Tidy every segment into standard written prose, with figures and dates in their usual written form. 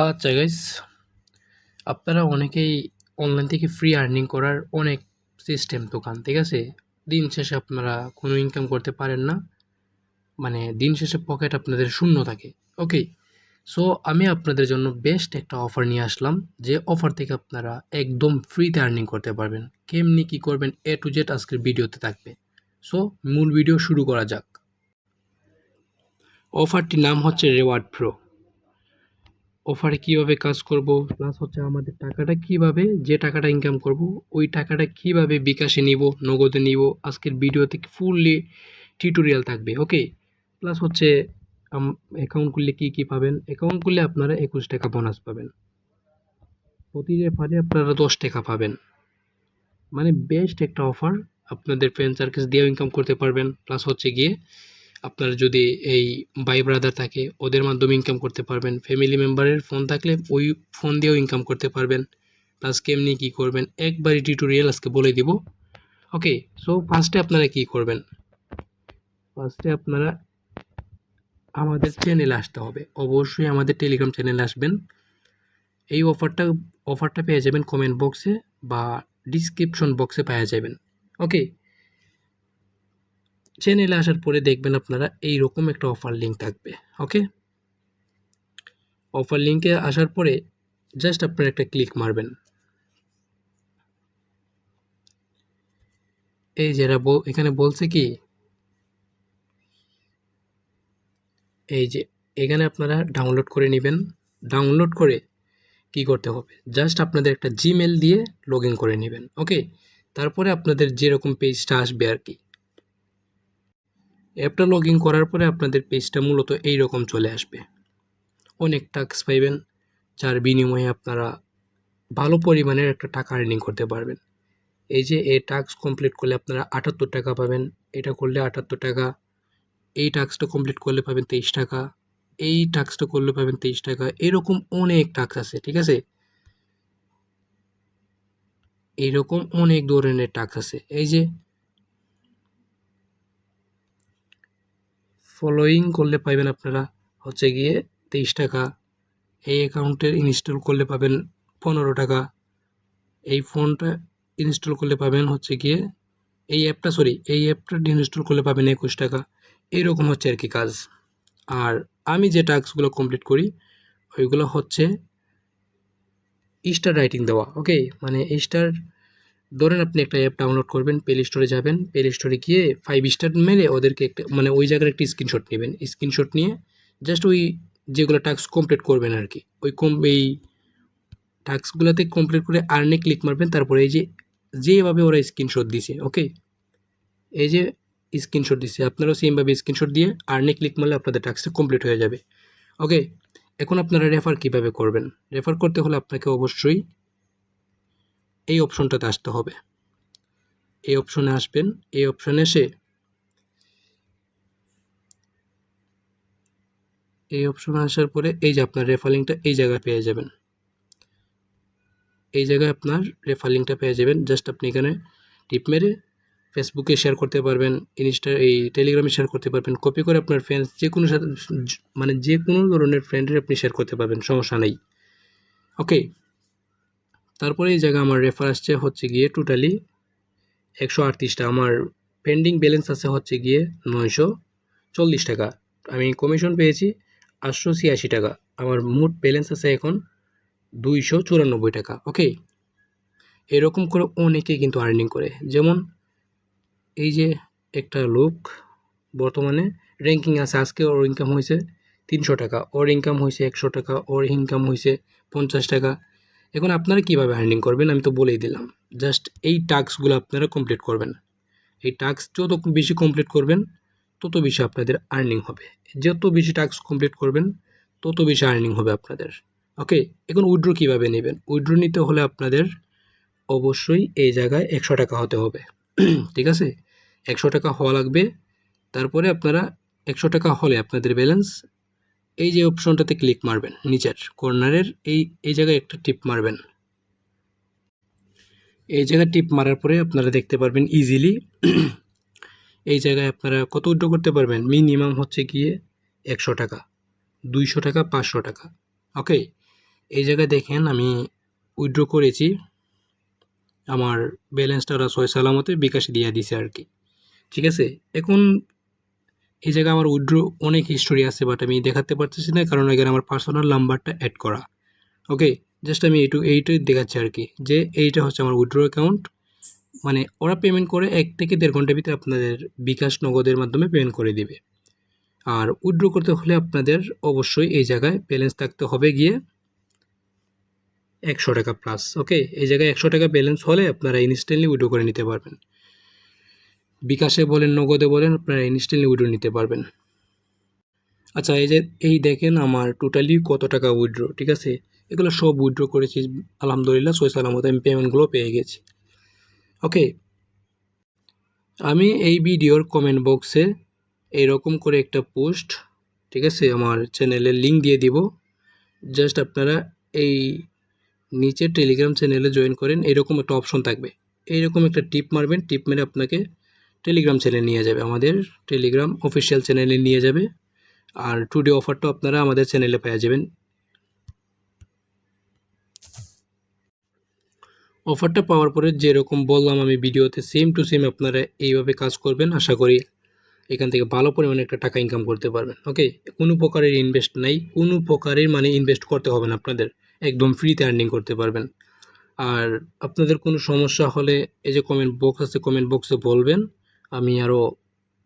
আচ্ছা গাইস, আপনারা অনেকেই অনলাইন থেকে ফ্রি আর্নিং করার অনেক সিস্টেম দোকান, ঠিক আছে? দিন শেষে আপনারা কোনো ইনকাম করতে পারেন না, মানে দিন শেষে পকেট আপনাদের শূন্য থাকে। ওকে, সো আমি আপনাদের জন্য বেস্ট একটা অফার নিয়ে আসলাম, যে অফার থেকে আপনারা একদম ফ্রিতে আর্নিং করতে পারবেন। কেমনি কি করবেন এ টু জেড আজকের ভিডিওতে থাকবে। সো মূল ভিডিও শুরু করা যাক। অফারটির নাম হচ্ছে রেওয়ার্ড প্রো। অফারে কিভাবে কাজ করব, প্লাস হচ্ছে আমাদের টাকাটা কিভাবে, যে টাকাটা ইনকাম করব ওই টাকাটা কিভাবে বিকাশে নিব, নগদে নিব, আজকের ভিডিওতে ফুললি টিউটোরিয়াল থাকবে। ওকে, প্লাস হচ্ছে অ্যাকাউন্ট খুললে কি কি পাবেন। অ্যাকাউন্ট খুললে আপনারা 21 টাকা বোনাস পাবেন, প্রতি রেফারে আপনারা 10 টাকা পাবেন। মানে বেস্ট একটা অফার। আপনাদের ফ্রেন্ড সার্কেল দিয়েও ইনকাম করতে পারবেন, প্লাস হচ্ছে গিয়ে আপনার যদি এই ভাই ব্রাদার থাকে ওদের মাধ্যমে ইনকাম করতে পারবেন। ফ্যামিলি মেম্বারের ফোন থাকলে ওই ফোন দিয়েও ইনকাম করতে পারবেন। প্লাস কেমনি কী করবেন একবারই টিউটোরিয়াল আজকে বলে দিব। ওকে, সো ফার্স্টে আপনারা কি করবেন, ফার্স্টে আপনারা আমাদের চ্যানেলে আসতে হবে। অবশ্যই আমাদের টেলিগ্রাম চ্যানেলে আসবেন। এই অফারটা পেয়ে যাবেন কমেন্ট বক্সে বা ডিসক্রিপশন বক্সে পেয়ে যাবেন। ওকে, চ্যানেলে আসার পরে দেখবেন আপনারা এইরকম একটা অফার লিঙ্ক থাকবে। ওকে, অফার লিঙ্কে আসার পরে জাস্ট আপনারা একটা ক্লিক মারবেন। এই যেটা এখানে বলছে কি, এই যে এখানে আপনারা ডাউনলোড করে নেবেন। ডাউনলোড করে কি করতে হবে, জাস্ট আপনাদের একটা জিমেল দিয়ে লগ ইন করে নেবেন। ওকে, তারপরে আপনাদের যেরকম পেজটা আসবে আর কি, অ্যাপটা লগ ইন করার পরে আপনাদের পেজটা মূলত এইরকম চলে আসবে। অনেক টাস্ক পাইবেন, যার বিনিময়ে আপনারা ভালো পরিমাণের একটা টাকা আর্নিং করতে পারবেন। এই যে এই টাস্ক কমপ্লিট করলে আপনারা 78 টাকা পাবেন, এটা করলে 78 টাকা, এই টাস্কটা কমপ্লিট করলে পাবেন 23 টাকা, এই টাস্কটা করলে পাবেন 23 টাকা। এরকম অনেক টাস্ক আছে, ঠিক আছে? এইরকম অনেক ধরনের টাস্ক আছে। এই যে ফলোয়িং করলে পাবেন আপনারা হচ্ছে গিয়ে 23 টাকা, এই অ্যাকাউন্টের ইনস্টল করলে পাবেন 15 টাকা, এই ফোনটা ইনস্টল করলে পাবেন হচ্ছে গিয়ে এই অ্যাপটা ইনস্টল করলে পাবেন 21 টাকা। এইরকম হচ্ছে আর কি কাজ। আর আমি যে টাস্কগুলো কমপ্লিট করি ওইগুলো হচ্ছে স্টার রাইটিং দেওয়া। ওকে, মানে স্টার, ধরেন আপনি একটা অ্যাপ ডাউনলোড করবেন, প্লে স্টোরে যাবেন, প্লে স্টোরে গিয়ে 5 স্টার মেরে ওদেরকে একটা মানে ওই জায়গার একটা স্ক্রিনশট নেবেন। স্ক্রিনশট নিয়ে জাস্ট ওই যেগুলো টাস্ক কমপ্লিট করবেন আর কি, এই টাস্কগুলোতে কমপ্লিট করে আর্নে ক্লিক মারবেন। তারপরে এই যে যেভাবে ওরা স্ক্রিনশট দিছে, ওকে, এই যে স্ক্রিনশট দিচ্ছে আপনারাও সেমভাবে স্ক্রিনশট দিয়ে আর্নে ক্লিক মারলে আপনাদের টাস্কটা কমপ্লিট হয়ে যাবে। ওকে, এখন আপনারা রেফার কিভাবে করবেন। রেফার করতে হলে আপনাকে অবশ্যই এই অপশনটাতে আসতে হবে। এই অপশনে আসবেন, এই অপশনে এসে এই অপশনে আসার পরে এই যে আপনার রেফার লিঙ্কটা এই জায়গায় পেয়ে যাবেন। এই জায়গায় আপনার রেফার লিঙ্কটা পেয়ে যাবেন। জাস্ট আপনি এখানে টিপ মেরে ফেসবুকে শেয়ার করতে পারবেন, এই টেলিগ্রামে শেয়ার করতে পারবেন, কপি করে আপনার ফ্রেন্ডস যে কোনো সাথে মানে যে কোনো ধরনের ফ্রেন্ডের আপনি শেয়ার করতে পারবেন, সমস্যা নেই। ওকে, তারপরে এই জায়গায় আমার রেফার আসছে হচ্ছে গিয়ে টোটালি 138টা। আমার পেন্ডিং ব্যালেন্স আছে হচ্ছে গিয়ে 940 টাকা। আমি কমিশন পেয়েছি 886 টাকা। আমার মোট ব্যালেন্স আছে এখন 294 টাকা। ওকে, এরকম করে অনেকে কিন্তু আর্নিং করে। যেমন এই যে একটা লোক বর্তমানে র্যাঙ্কিং আছে, আজকে ওর ইনকাম হয়েছে 300 টাকা, ওর ইনকাম হয়েছে 100 টাকা, ওর ইনকাম হয়েছে 50 টাকা। এখন আপনারা কীভাবে আর্নিং করবেন আমি তো বলেই দিলাম। জাস্ট এই টাস্কগুলো আপনারা কমপ্লিট করবেন। এই টাস্ক যত বেশি কমপ্লিট করবেন তত বেশি আপনাদের আর্নিং হবে। যত বেশি টাস্ক কমপ্লিট করবেন তত বেশি আর্নিং হবে আপনাদের। ওকে, এখন উইথড্র কীভাবে নেবেন। উইথড্র নিতে হলে আপনাদের অবশ্যই এই জায়গায় 100 টাকা হতে হবে। ঠিক আছে, 100 টাকা হওয়া লাগবে। তারপরে আপনারা 100 টাকা হলে আপনাদের ব্যালেন্স এই যে অপশনটাতে ক্লিক মারবেন, নিচের কর্নারের এই জায়গায় একটা টিপ মারবেন। এই জায়গায় টিপ মারার পরে আপনারা দেখতে পারবেন ইজিলি এই জায়গায় আপনারা কত উইথড্র করতে পারবেন। মিনিমাম হচ্ছে গিয়ে 100 টাকা, 200 টাকা, 500 টাকা। ওকে, এই জায়গায় দেখেন আমি উইথড্র করেছি, আমার ব্যালেন্সটা ওরা সয় সালামতে বিকাশে দিয়ে দিছে আর কি। ঠিক আছে, এখন এই জায়গায় আমার উইথড্র অনেক হিস্টোরি আছে, বাট আমি দেখাতে পারতেছি না কারণ এখানে আমার পার্সোনাল নাম্বারটা অ্যাড করা। ওকে, জাস্ট আমি এইটাই দেখাচ্ছি আর কি, যে এইটা হচ্ছে আমার উইথড্র অ্যাকাউন্ট। মানে ওরা পেমেন্ট করে 1 থেকে 1.5 ঘন্টার ভিতরে আপনাদের বিকাশ নগদের মাধ্যমে পেমেন্ট করে দিবে। আর উইথড্র করতে হলে আপনাদের অবশ্যই এই জায়গায় ব্যালেন্স থাকতে হবে গিয়ে 100 টাকা প্লাস। ওকে, এই জায়গায় 100 টাকা ব্যালেন্স হলে আপনারা ইনস্ট্যান্টলি উইথড্র করে নিতে পারবেন। বিকাশে বলেন, নগদে বলেন, আপনারা ইনস্ট্যান্টলি উইথড্র নিতে পারবেন। আচ্ছা, এই দেখেন আমার টোটালি কত টাকা উইথড্র। ঠিক আছে, এগুলো সব উইথড্র করেছি আলহামদুলিল্লাহ, সই সালামত আমি পেমেন্টগুলো পেয়ে গেছি। ওকে, আমি এই ভিডিওর কমেন্ট বক্সে এইরকম করে একটা পোস্ট, ঠিক আছে, আমার চ্যানেলের লিঙ্ক দিয়ে দিব। জাস্ট আপনারা এই নিচে টেলিগ্রাম চ্যানেলে জয়েন করেন, এরকম একটা অপশন থাকবে, এইরকম একটা টিপ মারবেন, টিপ মেরে আপনাকে টেলিগ্রাম চ্যানেলে নিয়ে যাবে, আমাদের টেলিগ্রাম অফিসিয়াল চ্যানেলে নিয়ে যাবে। আর টুডে অফারটা আপনারা আমাদের চ্যানেলে পেয়ে যাবেন। অফারটা পাওয়ার পরে যেরকম বললাম আমি ভিডিওতে, সেম টু সেম আপনারা এইভাবে কাজ করবেন, আশা করি এখান থেকে ভালো পরিমাণে একটা টাকা ইনকাম করতে পারবেন। ওকে, কোনো প্রকারের ইনভেস্ট নাই, কোনো প্রকারের মানে ইনভেস্ট করতে হবে না আপনাদের, একদম ফ্রিতে আর্নিং করতে পারবেন। আর আপনাদের কোনো সমস্যা হলে এই যে কমেন্ট বক্স আছে, কমেন্ট বক্সে বলবেন, আমি আরও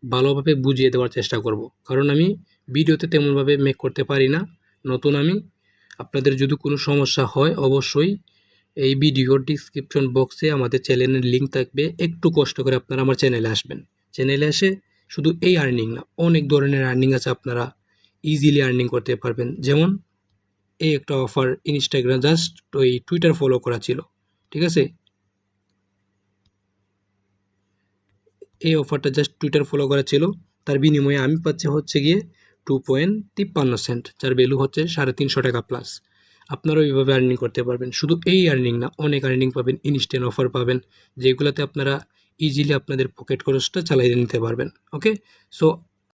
ভালোভাবে বুঝিয়ে দেওয়ার চেষ্টা করব, কারণ আমি ভিডিওতে তেমনভাবে মেক করতে পারি না, নতুন আমি। আপনাদের যদি কোনো সমস্যা হয় অবশ্যই এই ভিডিওর ডিসক্রিপশন বক্সে আমাদের চ্যানেলের লিঙ্ক থাকবে, একটু কষ্ট করে আপনারা আমার চ্যানেলে আসবেন। চ্যানেলে এসে শুধু এই আর্নিং না, অনেক ধরনের আর্নিং আছে, আপনারা ইজিলি আর্নিং করতে পারবেন। যেমন এই একটা অফার, ইনস্টাগ্রাম জাস্ট ওই টুইটার ফলো করা ছিল, ঠিক আছে, এই অফারটা জাস্ট টুইটার ফলো করা ছিল, তার বিনিময়ে আমি পাচ্ছি হচ্ছে গিয়ে 2.53 সেন্ট, যার ভ্যালু হচ্ছে 350 টাকা প্লাস। আপনারাও এইভাবে আর্নিং করতে পারবেন। শুধু এই আর্নিং না, অনেক আর্নিং পাবেন, ইনস্ট্যান্ট অফার পাবেন, যেগুলোতে আপনারা ইজিলি আপনাদের পকেট খরচটা চালিয়ে নিতে পারবেন। ওকে, সো